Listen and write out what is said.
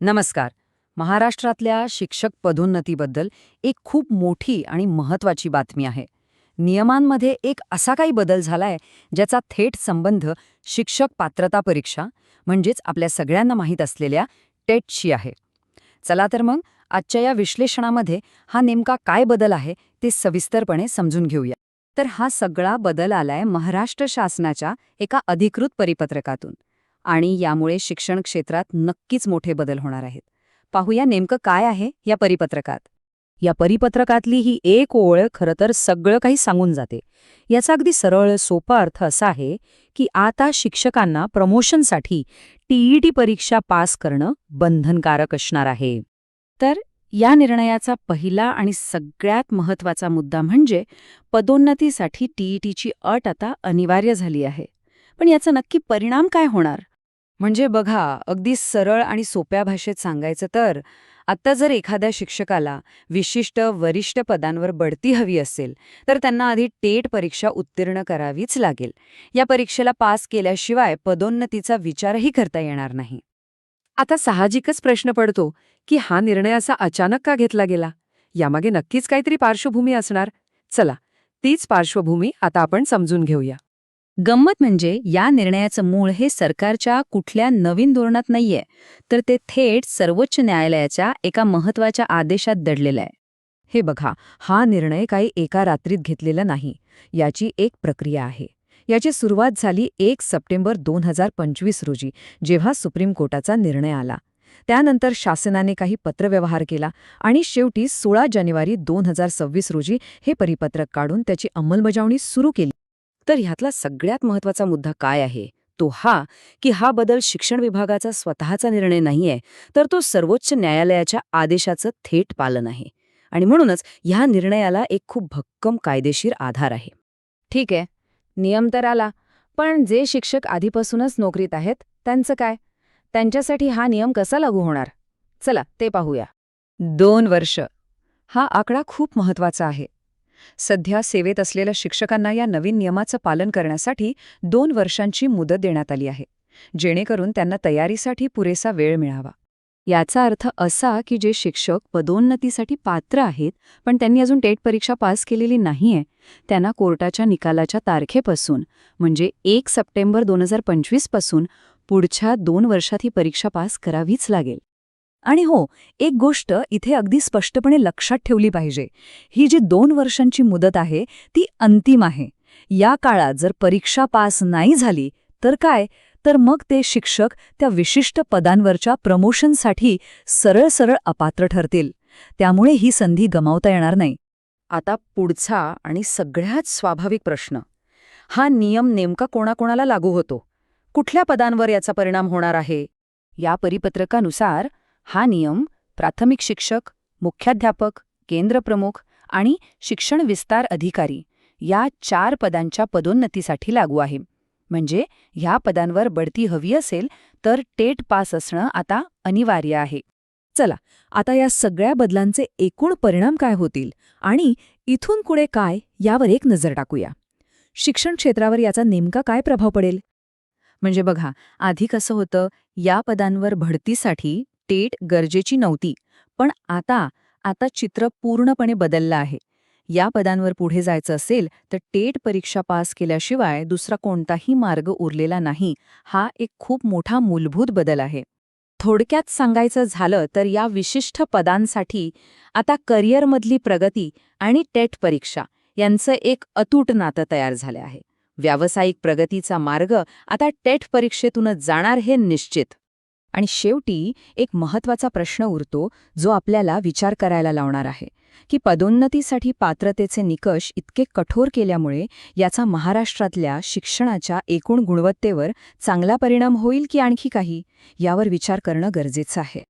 नमस्कार. महाराष्ट्रातल्या शिक्षक पदोन्नतीबद्दल एक खूप मोठी आणि महत्त्वाची बातमी आहे. नियमांमध्ये एक असा काही बदल झालाय ज्याचा थेट संबंध शिक्षक पात्रता परीक्षा म्हणजेच आपल्या सगळ्यांना माहीत असलेल्या टेटशी आहे. चला तर मग आजच्या या विश्लेषणामध्ये हा नेमका काय बदल आहे ते सविस्तरपणे समजून घेऊया. तर हा सगळा बदल आलाय महाराष्ट्र शासनाच्या एका अधिकृत परिपत्रकातून आणि यामुळे शिक्षण क्षेत्रात नक्कीच मोठे बदल होणार आहेत. पाहूया नेमकं काय आहे या परिपत्रकात. या परिपत्रकातली ही एक ओळ खरं तर सगळं काही सांगून जाते. याचा अगदी सरळ सोपा अर्थ असा आहे की आता शिक्षकांना प्रमोशनसाठी टीईटी परीक्षा पास करणं बंधनकारक असणार आहे. तर या निर्णयाचा पहिला आणि सगळ्यात महत्त्वाचा मुद्दा म्हणजे पदोन्नतीसाठी टीईटीची अट आता अनिवार्य झाली आहे. पण याचा नक्की परिणाम काय होणार? म्हणजे बघा, अगदी सरळ आणि सोप्या भाषेत सांगायचं तर आत्ता जर एखाद्या शिक्षकाला विशिष्ट वरिष्ठ पदांवर बढती हवी असेल तर त्यांना आधी टेट परीक्षा उत्तीर्ण करावीच लागेल. या परीक्षेला पास केल्याशिवाय पदोन्नतीचा विचारही करता येणार नाही. आता साहजिकच प्रश्न पडतो की हा निर्णय असा अचानक का घेतला गेला? यामागे नक्कीच काहीतरी पार्श्वभूमी असणार. चला, तीच पार्श्वभूमी आता आपण समजून घेऊया. गंमत म्हणजे या निर्णयाचं मूळ हे सरकारच्या कुठल्या नवीन धोरणात नाहीये, तर ते थेट सर्वोच्च न्यायालयाच्या एका महत्त्वाच्या आदेशात दडलेलं आहे. हे बघा, हा निर्णय काही एका रात्रीत घेतलेला नाही. याची एक प्रक्रिया आहे. याची सुरुवात झाली 1 सप्टेंबर 2025 रोजी, जेव्हा सुप्रीम कोर्टाचा निर्णय आला. त्यानंतर शासनाने काही पत्रव्यवहार केला आणि शेवटी 16 जानेवारी 2026 रोजी हे परिपत्रक काढून त्याची अंमलबजावणी सुरू केली. तर ह्यातला सगळ्यात महत्त्वाचा मुद्दा काय आहे तो हा की हा बदल शिक्षण विभागाचा स्वतःचा निर्णय नाहीये, तर तो सर्वोच्च न्यायालयाच्या आदेशाचं थेट पालन आहे. आणि म्हणूनच ह्या निर्णयाला एक खूप भक्कम कायदेशीर आधार आहे. ठीक आहे, नियम तर आला, पण जे शिक्षक आधीपासूनच नोकरीत आहेत त्यांचं काय? त्यांच्यासाठी हा नियम कसा लागू होणार? चला ते पाहूया. 2 वर्ष हा आकडा खूप महत्त्वाचा आहे. सध्या सेवेत असलेल्या शिक्षकांना या नवीन नियमाचं पालन करण्यासाठी 2 वर्षांची मुदत देण्यात आली आहे, जेणेकरून त्यांना तयारीसाठी पुरेसा वेळ मिळावा. याचा अर्थ असा की जे शिक्षक पदोन्नतीसाठी पात्र आहेत पण त्यांनी अजून टेट परीक्षा पास केलेली नाहीये, त्यांना कोर्टाच्या निकालाच्या तारखेपासून म्हणजे 1 सप्टेंबर 2025 पासून पुढच्या 2 वर्षात ही परीक्षा पास करावीच लागेल. आणि हो, एक गोष्ट इथे अगदी स्पष्टपणे लक्षात ठेवली पाहिजे. ही जी 2 वर्षांची मुदत आहे ती अंतिम आहे. या काळात जर परीक्षा पास नाही झाली तर काय? तर मग ते शिक्षक त्या विशिष्ट पदांवरच्या प्रमोशनसाठी सरळ सरळ अपात्र ठरतील. त्यामुळे ही संधी गमावता येणार नाही. आता पुढचा आणि सगळ्यात स्वाभाविक प्रश्न, हा नियम नेमका कोणाकोणाला लागू होतो? कुठल्या पदांवर याचा परिणाम होणार आहे? या परिपत्रकानुसार हा नियम प्राथमिक शिक्षक, मुख्याध्यापक, केंद्रप्रमुख आणि शिक्षण विस्तार अधिकारी या 4 पदांच्या पदोन्नतीसाठी लागू आहे. म्हणजे ह्या पदांवर बढती हवी असेल तर टेट पास असणं आता अनिवार्य आहे. चला, आता या सगळ्या बदलांचे एकूण परिणाम काय होतील आणि इथून पुढे काय यावर एक नजर टाकूया. शिक्षण क्षेत्रावर याचा नेमका काय प्रभाव पडेल? म्हणजे बघा, आधी कसं होतं, या पदांवर बढतीसाठी टेट गरजेची नव्हती, पण आता चित्र पूर्णपणे बदललं आहे. या पदांवर पुढे जायचं असेल तर टेट परीक्षा पास केल्याशिवाय दुसरा कोणताही मार्ग उरलेला नाही. हा एक खूप मोठा मूलभूत बदल आहे. थोडक्यात सांगायचं झालं तर या विशिष्ट पदांसाठी आता करिअरमधली प्रगती आणि टेट परीक्षा यांचं एक अतूट नातं तयार झाले आहे. व्यावसायिक प्रगतीचा मार्ग आता टेट परीक्षेतूनच जाणार हे निश्चित. आणि शेवटी एक महत्त्वाचा प्रश्न उरतो जो आपल्याला विचार करायला लावणार आहे की पदोन्नतीसाठी पात्रतेचे निकष इतके कठोर केल्यामुळे याचा महाराष्ट्रातल्या शिक्षणाच्या एकूण गुणवत्तेवर चांगला परिणाम होईल की आणखी काही? यावर विचार करणं गरजेचं आहे.